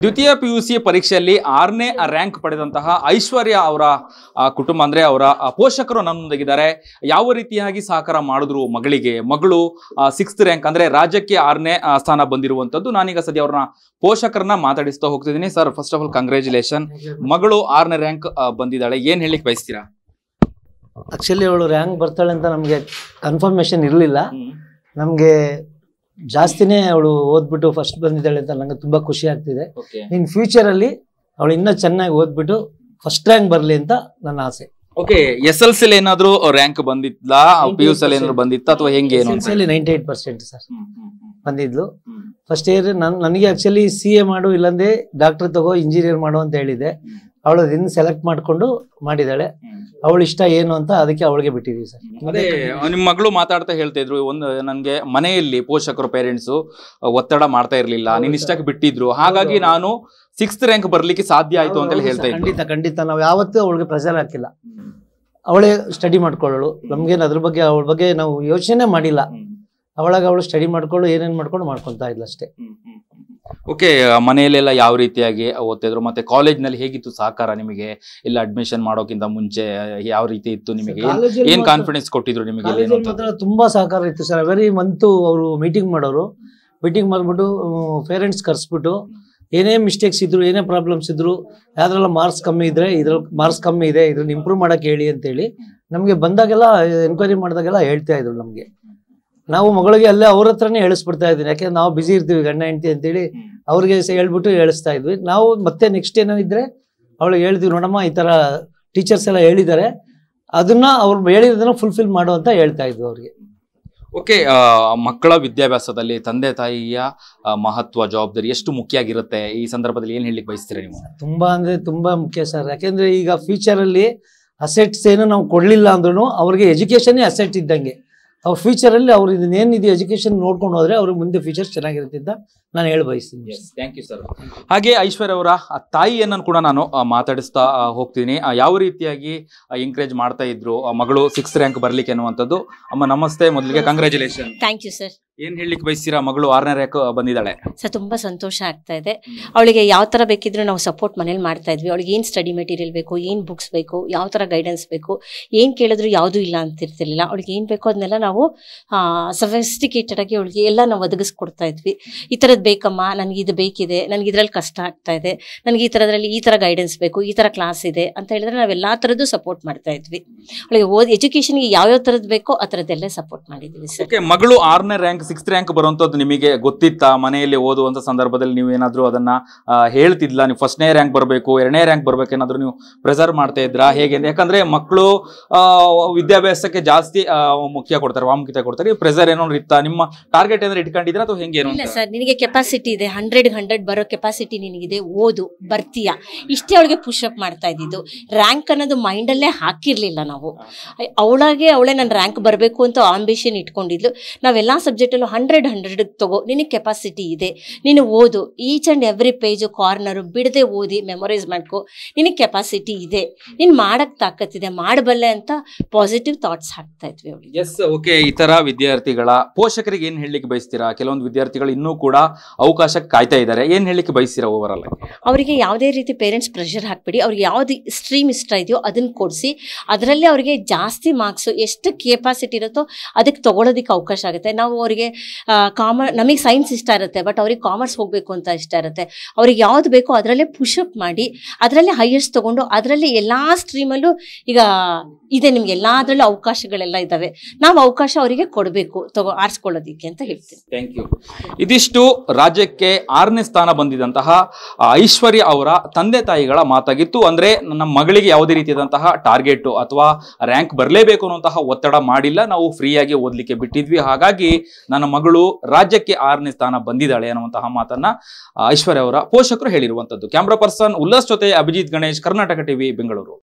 ದ್ವಿತೀಯ PUC ಪರೀಕ್ಷೆಯಲ್ಲಿ 6ನೇ rank ಪಡೆದಂತಹ ಐಶ್ವರ್ಯ ಅವರ ಕುಟುಂಬ ಅಂದ್ರೆ ಅವರ ಪೋಷಕರು ನನ್ನೊಂದಿಗಿದ್ದಾರೆ. ಯಾವ ರೀತಿಯಾಗಿ ಸಹಕಾರ ಮಾಡಿದ್ರು ಮಗಳು 6th ರ್ಯಾಂಕ್ ಅಂದ್ರೆ ರಾಜ್ಯಕ್ಕೆ 6ನೇ ಸ್ಥಾನ ಬಂದಿರುವಂತದ್ದು. ನಾನೀಗ ಸದ್ಯ ಅವ್ರನ್ನ ಪೋಷಕರನ್ನ ಮಾತಾಡಿಸ್ತಾ ಹೋಗ್ತಿದ್ದೀನಿ. Sir, first of all congratulation. ಮಗಳು 6ನೇ ರ್ಯಾಂಕ್ ಬಂದಿದ್ದಾಳೆ, ಏನ್ ಹೇಳಿಕ್ ಬಯಸ್ತೀರಾ? ಆಕ್ಚುಲಿ ಅವಳು ರ್ಯಾಂಕ್ ಬರ್ತಾಳೆ ಅಂತ ನಮಗೆ ಕನ್ಫರ್ಮೇಶನ್ ಇರಲಿಲ್ಲ. ನಮಗೆ ಜಾಸ್ತಿನೇ ಅವಳು ಓದ್ಬಿಟ್ಟು ಫಸ್ಟ್ ಬಂದಿದ್ದಾಳೆ ಅಂತ ನಂಗೆ ತುಂಬಾ ಖುಷಿ ಆಗ್ತಿದೆ. ಇನ್ ಫ್ಯೂಚರ್ ಅಲ್ಲಿ ಅವಳು ಇನ್ನೂ ಚೆನ್ನಾಗಿ ಓದ್ಬಿಟ್ಟು ಫಸ್ಟ್ ರ್ಯಾಂಕ್ ಬರ್ಲಿ ಅಂತ ನನ್ನ ಆಸೆ. ಓಕೆ, SLC ಏನಾದ್ರು ರ್ಯಾಂಕ್ ಬಂದಿದ್ಲ, PUC ಏನಾದ್ರು ಬಂದಿತ್ತ ಅಥವಾ ಹೆಂಗೆ? 98% ಸರ್ ಬಂದಿದ್ಲು. ಫಸ್ಟ್ ಇಯರ್ ನನಗೆ ಆಕ್ಚುಲಿ CA ಮಾಡು ಇಲ್ಲಂದ್ರೆ ಡಾಕ್ಟರ್ ತಗೋ ಇಂಜಿನಿಯರ್ ಮಾಡು ಅಂತ ಹೇಳಿದೆ. ಅವಳು ಅದನ್ನ ಸೆಲೆಕ್ಟ್ ಮಾಡ್ಕೊಂಡು ಮಾಡಿದಾಳೆ. ಅವಳ ಇಷ್ಟ ಏನು ಅಂತ ಅದಕ್ಕೆ ಅವಳಿಗೆ ಬಿಟ್ಟಿದೀವಿ ಸರ್. ಅದೇ ನಿಮ್ಮ ಮಗಳು ಮಾತಾಡ್ತಾ ಹೇಳ್ತಾ ಇದ್ರು, ನನ್ಗೆ ಮನೆಯಲ್ಲಿ ಪೋಷಕರು ಪೇರೆಂಟ್ಸ್ ಒತ್ತಡ ಮಾಡ್ತಾ ಇರ್ಲಿಲ್ಲ, ನಿನ್ ಇಷ್ಟಕ್ಕೆ ಬಿಟ್ಟಿದ್ರು, ಹಾಗಾಗಿ ನಾನು 6th ರ್ಯಾಂಕ್ ಬರ್ಲಿಕ್ಕೆ ಸಾಧ್ಯ ಆಯ್ತು ಅಂತ ಹೇಳ್ತಾ ಇದ್ರು. ಖಂಡಿತ ನಾವು ಯಾವತ್ತೂ ಅವಳಿಗೆ ಪ್ರೆಷರ್ ಹಾಕಿಲ್ಲ. ಅವಳೇ ಸ್ಟಡಿ ಮಾಡ್ಕೊಳ್ಳೋಳು. ನಮ್ಗೇನು ಅದ್ರ ಬಗ್ಗೆ ಅವಳ ಬಗ್ಗೆ ನಾವು ಯೋಚನೆ ಮಾಡಿಲ್ಲ. ಅವಳು ಸ್ಟಡಿ ಮಾಡ್ಕೊಂಡು ಏನೇನ್ ಮಾಡ್ಕೊಂಡು ಮಾಡ್ಕೊಂತಾ ಇದ್ಲು ಅಷ್ಟೇ. ಓಕೆ, ಮನೆಯಲ್ಲೆಲ್ಲ ಯಾವ ರೀತಿಯಾಗಿ ಓದ್ತಿದ್ರು, ಮತ್ತೆ ಕಾಲೇಜ್ ನಲ್ಲಿ ಹೇಗಿತ್ತು ಸಹಕಾರ ನಿಮಗೆ? ಇಲ್ಲ ಅಡ್ಮಿಷನ್ ಮಾಡೋಕ್ಕಿಂತ ಮುಂಚೆ ಯಾವ ರೀತಿ ಇತ್ತು ನಿಮಗೆ? ಏನ್ ಕಾನ್ಫಿಡೆನ್ಸ್ ಕೊಟ್ಟಿದ್ರು ನಿಮಗೆ? ತುಂಬಾ ಸಹಕಾರ ಇತ್ತು ಸರ್. ಎವ್ರಿ ಮಂತ್ ಅವರು ಮೀಟಿಂಗ್ ಮಾಡೋರು. ಮೀಟಿಂಗ್ ಮಾಡ್ಬಿಟ್ಟು ಪೇರೆಂಟ್ಸ್ ಕರ್ಸ್ಬಿಟ್ಟು ಏನೇ ಮಿಸ್ಟೇಕ್ಸ್ ಇದ್ರು, ಏನೇ ಪ್ರಾಬ್ಲಮ್ಸ್ ಇದ್ರು, ಯಾವ್ದ್ರೆಲ್ಲ ಮಾರ್ಕ್ಸ್ ಕಮ್ಮಿ ಇದ್ರೆ ಇದ್ರಲ್ಲಿ ಮಾರ್ಕ್ಸ್ ಕಮ್ಮಿ ಇದೆ, ಇದ್ರನ್ನ ಇಂಪ್ರೂವ್ ಮಾಡಕ್ ಹೇಳಿ ಅಂತೇಳಿ ನಮ್ಗೆ ಬಂದಾಗೆಲ್ಲ ಎನ್ಕ್ವೈರಿ ಮಾಡಿದಾಗೆಲ್ಲ ಹೇಳ್ತಾ ಇದ್ರು ನಮ್ಗೆ. ನಾವು ಮಗಳಿಗೆ ಅಲ್ಲೇ ಅವ್ರ ಹತ್ರನೇ ಹೇಳಿಸ್ಬಿಡ್ತಾ ಇದ್ದೀನಿ. ಯಾಕೆಂದ್ರೆ ನಾವು ಬಿಸಿ ಇರ್ತೀವಿ ಗಂಡ ಹೆಂಡತಿ ಅಂತೇಳಿ ಅವ್ರಿಗೆ ಹೇಳ್ಬಿಟ್ಟು ಹೇಳಿಸ್ತಾ ಇದ್ವಿ. ನಾವು ಮತ್ತೆ ನೆಕ್ಸ್ಟ್ ಏನಿದ್ರೆ ಅವಳಿಗೆ ಹೇಳ್ತೀವಿ, ನೋಡಮ್ಮ ಈ ತರ ಟೀಚರ್ಸ್ ಎಲ್ಲ ಹೇಳಿದ್ದಾರೆ, ಅದನ್ನ ಅವ್ರು ಹೇಳಿರೋದನ್ನ ಫುಲ್ಫಿಲ್ ಮಾಡು ಅಂತ ಹೇಳ್ತಾ ಇದ್ವಿ ಅವ್ರಿಗೆ. ಓಕೆ, ಮಕ್ಕಳ ವಿದ್ಯಾಭ್ಯಾಸದಲ್ಲಿ ತಂದೆ ತಾಯಿಯ ಮಹತ್ವ, ಜವಾಬ್ದಾರಿ ಎಷ್ಟು ಮುಖ್ಯ ಆಗಿರುತ್ತೆ? ಈ ಸಂದರ್ಭದಲ್ಲಿ ಏನ್ ಹೇಳಲಿಕ್ಕೆ ಬಯಸ್ತೀರಾ ನೀವು? ತುಂಬಾ ಅಂದ್ರೆ ತುಂಬಾ ಮುಖ್ಯ ಸರ್. ಯಾಕೆಂದ್ರೆ ಈಗ ಫ್ಯೂಚರ್ ಅಲ್ಲಿ ಅಸೆಟ್ಸ್ ಏನು ನಾವು ಕೊಡ್ಲಿಲ್ಲ ಅಂದ್ರೂ ಅವ್ರಿಗೆ ಎಜುಕೇಶನ್ ಅಸೆಟ್ ಇದ್ದಂಗೆ. ಅವ್ರ ಫ್ಯೂಚರ್ ಅಲ್ಲಿ ಅವ್ರು ಇದನ್ನೇನಿದೆ ಎಜುಕೇಶನ್ ನೋಡ್ಕೊಂಡು ಹೋದ್ರೆ ಅವ್ರಿಗೆ ಮುಂದೆ ಫ್ಯೂಚರ್ ಚೆನ್ನಾಗಿರುತ್ತೆ ಅಂತ ನಾನು ಹೇಳಿ ಬಯಸ್ತೀನಿ. Thank you sir. ಹಾಗೆ ಐಶ್ವರ್ಯ ಅವರ ತಾಯಿಯನ್ನು ಕೂಡ ನಾನು ಮಾತಾಡಿಸ್ತಾ ಹೋಗ್ತೀನಿ. ಯಾವ ರೀತಿಯಾಗಿ ಎಂಕರೇಜ್ ಮಾಡ್ತಾ ಇದ್ರು ಮಗಳು 6th ರ್ಯಾಂಕ್ ಬರ್ಲಿಕ್ಕೆ ಅನ್ನುವಂಥದ್ದು. ಅಮ್ಮ ನಮಸ್ತೆ, ಮೊದಲಿಗೆ ಕಂಗ್ರ್ಯಾಚುಲೇಷನ್. Thank you sir. ಏನ್ ಹೇಳಲಿಕ್ಕೆ ಬಯಸ್ತೀರಾ? ಮಗಳು 6ನೇ ರ್ಯಾಂಕ್ ಬಂದಿದ್ದಾಳೆ ಸರ್, ತುಂಬಾ ಸಂತೋಷ ಆಗ್ತಾ ಇದೆ. ಅವಳಿಗೆ ಯಾವ ತರ ಬೇಕಿದ್ರು ನಾವು ಸಪೋರ್ಟ್ ಮನೇಲಿ ಮಾಡ್ತಾ ಇದ್ವಿ. ಅವಳಿಗೆ ಏನ್ ಸ್ಟಡಿ ಮೆಟೀರಿಯಲ್ ಬೇಕು, ಏನ್ ಬುಕ್ಸ್ ಬೇಕು, ಯಾವ ತರ ಗೈಡೆನ್ಸ್ ಬೇಕು, ಏನ್ ಕೇಳಿದ್ರು ಯಾವ್ದು ಇಲ್ಲ ಅಂತಿರ್ತಿರ್ಲಿಲ್ಲ. ಅವಳಿಗೆ ಏನ್ ಬೇಕೋ ಅದನ್ನೆಲ್ಲ ನಾವು ಸಫಿಸ್ಟಿಕೇಟೆಡ್ ಆಗಿ ಅವಳಿಗೆ ಎಲ್ಲ ನಾವು ಒದಗಿಸ್ಕೊಡ್ತಾ ಇದ್ವಿ. ಈ ತರದ್ ಬೇಕಮ್ಮ, ನನ್ಗೆ ಇದು ಬೇಕಿದೆ, ನನ್ಗೆ ಇದ್ರಲ್ಲಿ ಕಷ್ಟ ಆಗ್ತಾ ಇದೆ, ನನ್ಗೆ ಈ ತರದ್ರಲ್ಲಿ ಈ ತರ ಗೈಡೆನ್ಸ್ ಬೇಕು, ಈ ತರ ಕ್ಲಾಸ್ ಇದೆ ಅಂತ ಹೇಳಿದ್ರೆ ನಾವೆಲ್ಲಾ ತರದ್ದು ಸಪೋರ್ಟ್ ಮಾಡ್ತಾ ಇದ್ವಿ. ಅವಳಿಗೆ ಎಜುಕೇಶನ್ಗೆ ಯಾವ್ಯಾವ ತರದ್ ಬೇಕೋ ಆ ತರದ್ದೆಲ್ಲ ಸಪೋರ್ಟ್ ಮಾಡಿದ್ವಿ ಸರ್. ಮಗಳು 6ನೇ ರ್ಯಾಂಕ್ 6th ರ್ಯಾಂಕ್ ಬರುವಂತದ್ದು ನಿಮಗೆ ಗೊತ್ತಿತ್ತಾ? ಮನೆಯಲ್ಲಿ ಓದುವಂತ ಸಂದರ್ಭದಲ್ಲಿ ನೀವು ಏನಾದ್ರು ಅದನ್ನ ಹೇಳ್ತಿದ್ಲ? ನೀವು 1ನೇ ರ್ಯಾಂಕ್ ಬರಬೇಕು, 2ನೇ ರ್ಯಾಂಕ್ ಬರ್ಬೇಕು ಏನಾದ್ರು ನೀವು ಪ್ರೆಸರ್ ಮಾಡ್ತಾ ಇದ್ರಾ? ಹೇಗೆ? ಯಾಕಂದ್ರೆ ಮಕ್ಕಳು ವಿದ್ಯಾಭ್ಯಾಸಕ್ಕೆ ಜಾಸ್ತಿ ಮುಖ್ಯ ಕೊಡ್ತಾರೆ, ಪ್ರಾಮುಖ್ಯತೆ ಕೊಡ್ತಾರೆ. ಪ್ರೆಸರ್ ಏನೋ ಇತ್ತಾ? ನಿಮ್ಮ ಟಾರ್ಗೆಟ್ ಏನಾದ್ರು ಇಟ್ಕೊಂಡಿದ್ರ ಅಥವಾ ಹೆಂಗೆ? ಇಲ್ಲ ಸರ್, ನಿನಗೆ ಕೆಪಾಸಿಟಿ ಇದೆ, 100 ಬರೋ ಕೆಪಾಸಿಟಿ ನಿನಗಿದೆ, ಓದು, ಬರ್ತೀಯಾ, ಇಷ್ಟೇ ಅವಳಿಗೆ ಪುಷ್ ಅಪ್ ಮಾಡ್ತಾ ಇದ್ದಿದ್ದು. ರ್ಯಾಂಕ್ ಅನ್ನೋದು ಮೈಂಡಲ್ಲೇ ಹಾಕಿರ್ಲಿಲ್ಲ ನಾವು. ಅವಳೇ ನನ್ನ ರ್ಯಾಂಕ್ ಬರಬೇಕು ಅಂತ ಆಂಬಿಷನ್ ಇಟ್ಕೊಂಡಿದ್ಲು. ನಾವೆಲ್ಲಾ ಸಬ್ಜೆಕ್ಟಲ್ಲೂ 100 ತಗೋ, ನಿನಗೆ ಕೆಪಾಸಿಟಿ ಇದೆ, ನೀನು ಓದು, each and every page corner ಬಿಡದೆ ಓದಿ ಮೆಮೊರೈಸ್ ಮಾಡ್ಕೊ, ನಿನಗೆ ಕೆಪಾಸಿಟಿ ಇದೆ, ನೀನ್ ಮಾಡಕ್ ತಾಕತ್ತಿದೆ, ಮಾಡಬಲ್ಲೆ ಅಂತ ಪಾಸಿಟಿವ್ ಥಾಟ್ಸ್ ಹಾಕ್ತಾ ಇದ್ವಿ ಅವಳಿಗೆ. Yes, okay. ಈ ತರ ವಿದ್ಯಾರ್ಥಿಗಳ ಪೋಷಕರಿಗೆ ಏನ್ ಹೇಳಲಿಕ್ಕೆ ಬಯಸ್ತೀರಾ? ಕೆಲವೊಂದು ವಿದ್ಯಾರ್ಥಿಗಳು ಇನ್ನೂ ಕೂಡ ಅವಕಾಶಕ್ಕೆ ಕಾಯ್ತಾ ಇದ್ದಾರೆ, ಏನ್ ಹೇಳಲಿಕ್ಕೆ ಬಯಸ್ತೀರಾ ಓವರ್ ಆಲ್? ಅವರಿಗೆ ಯಾವುದೇ ರೀತಿ ಪೇರೆಂಟ್ಸ್ ಪ್ರೆಷರ್ ಹಾಕ್ಬಿಡಿ. ಅವ್ರಿಗೆ ಯಾವ್ದು ಸ್ಟ್ರೀಮ್ ಇಷ್ಟ ಇದೆಯೋ ಅದನ್ನ ಕೊಡಿಸಿ, ಅದರಲ್ಲೇ ಅವರಿಗೆ ಜಾಸ್ತಿ ಮಾರ್ಕ್ಸ್ ಎಷ್ಟು ಕೆಪಾಸಿಟಿ ಇರುತ್ತೋ ಅದಕ್ಕೆ ತಗೊಳ್ಳೋದಕ್ಕೆ ಅವಕಾಶ ಆಗುತ್ತೆ. ನಾವು ಅವರಿಗೆ ನಮಗೆ ಸೈನ್ಸ್ ಇಷ್ಟ ಇರುತ್ತೆ, ಬಟ್ ಅವ್ರಿಗೆ ಕಾಮರ್ಸ್ ಹೋಗ್ಬೇಕು ಅಂತ ಇಷ್ಟ ಇರುತ್ತೆ. ಅವ್ರಿಗೆ ಯಾವ್ದು ಬೇಕೋ ಅದರಲ್ಲೇ ಪುಷಪ್ ಮಾಡಿ, ಅದರಲ್ಲೇ ಹೈಯೆಸ್ಟ್ ತಗೊಂಡು, ಅದರಲ್ಲಿ ಎಲ್ಲಾ ಸ್ಟ್ರೀಮಲ್ಲೂ ಈಗ ಇದೆ, ನಿಮ್ಗೆ ಎಲ್ಲಾದ್ರಲ್ಲೂ ಅವಕಾಶಗಳೆಲ್ಲ ಇದಾವೆ. ನಾವು ಅವಕಾಶ ಅವರಿಗೆ ಕೊಡಬೇಕು ಆರಿಸ್ಕೊಳ್ಳೋದಿಕ್ಕೆ ಅಂತ ಹೇಳ್ತೀನಿ. Thank you. ಇದಿಷ್ಟು ರಾಜ್ಯಕ್ಕೆ 6ನೇ ಸ್ಥಾನ ಬಂದಿದಂತಹ ಐಶ್ವರ್ಯ ಅವರ ತಂದೆ ತಾಯಿಗಳ ಮಾತಾಗಿತ್ತು. ಅಂದ್ರೆ ನನ್ನ ಮಗಳಿಗೆ ಯಾವುದೇ ರೀತಿಯಾದಂತಹ ಟಾರ್ಗೆಟ್ ಅಥವಾ ರ್ಯಾಂಕ್ ಬರಲೇಬೇಕು ಅನ್ನುವಂತಹ ಒತ್ತಡ ಮಾಡಿಲ್ಲ, ನಾವು ಫ್ರೀಯಾಗಿ ಓದ್ಲಿಕ್ಕೆ ಬಿಟ್ಟಿದ್ವಿ. ಹಾಗಾಗಿ ನನ್ನ ಮಗಳು ರಾಜ್ಯಕ್ಕೆ 6ನೇ ಸ್ಥಾನ ಬಂದಿದ್ದಾಳೆ ಅನ್ನುವಂತಹ ಮಾತನ್ನ ಐಶ್ವರ್ಯ ಅವರ ಪೋಷಕರು ಹೇಳಿರುವಂತದ್ದು. ಕ್ಯಾಮ್ರಾ ಪರ್ಸನ್ ಉಲ್ಲಾಸ್ ಜೊತೆ ಅಭಿಜಿತ್ ಗಣೇಶ್, ಕರ್ನಾಟಕ ಟಿವಿ, ಬೆಂಗಳೂರು.